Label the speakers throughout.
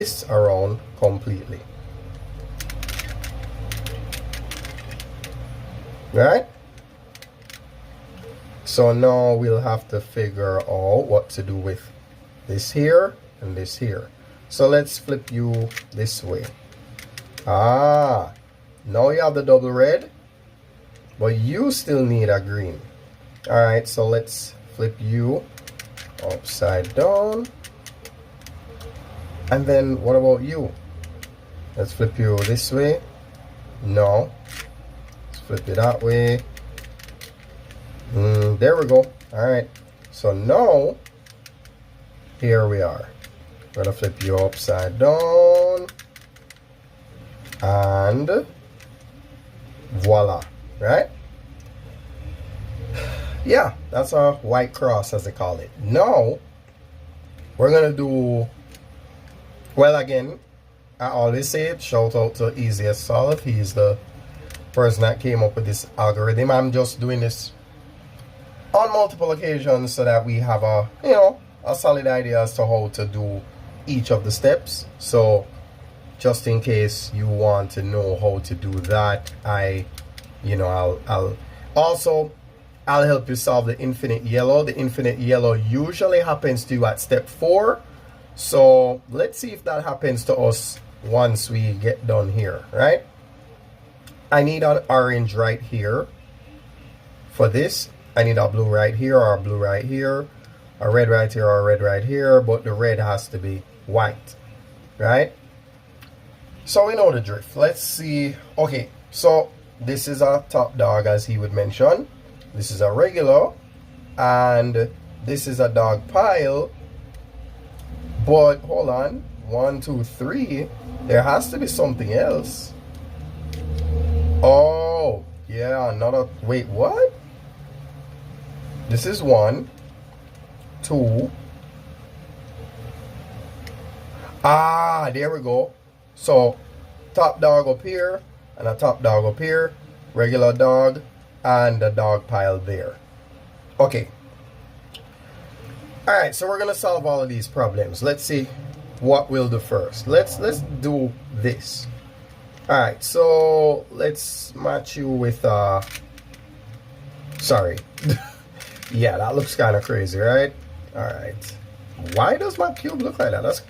Speaker 1: this around completely. Right? So now we'll have to figure out what to do with this here and this here. So let's flip you this way. Ah, now you have the double red, but you still need a green. All right, so let's flip you upside down. And then what about you? Let's flip you this way. No. Let's flip it that way. There we go. All right. So now, here we are. We're gonna flip you upside down. And voila. Right? Yeah, that's a white cross as they call it. Now, we're gonna do, well, again, I always say it, shout out to Easiest Solve. He's the person that came up with this algorithm. I'm just doing this on multiple occasions so that we have a, you know, a solid idea as to how to do each of the steps. So just in case you want to know how to do that, I'll also help you solve the infinite yellow. The infinite yellow usually happens to you at step 4. So let's see if that happens to us once we get done here, right? I need an orange right here for this. I need a blue right here, or a blue right here, a red right here, or a red right here, but the red has to be white, right? So we know the drift. Let's see. Okay, so this is a top dog, as he would mention. This is a regular, and this is a dog pile. But hold on, 1, 2, 3. There has to be something else. Oh, yeah, another. Wait, what? This is 1, 2. Ah, there we go. So, top dog up here, and a top dog up here, regular dog, and a dog pile there. Okay. All right, so we're gonna solve all of these problems. Let's see what we'll do first. Let's do this. All right, so let's match you with sorry. Yeah, that looks kind of crazy, right? All right. Why does my cube look like that?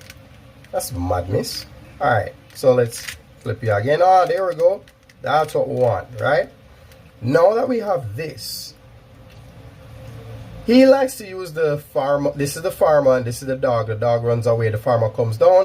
Speaker 1: That's madness. All right, so let's flip you again. Oh, there we go. That's what we want, right? Now that we have this, he likes to use the farmer. This is the farmer and this is the dog. The dog runs away. The farmer comes down.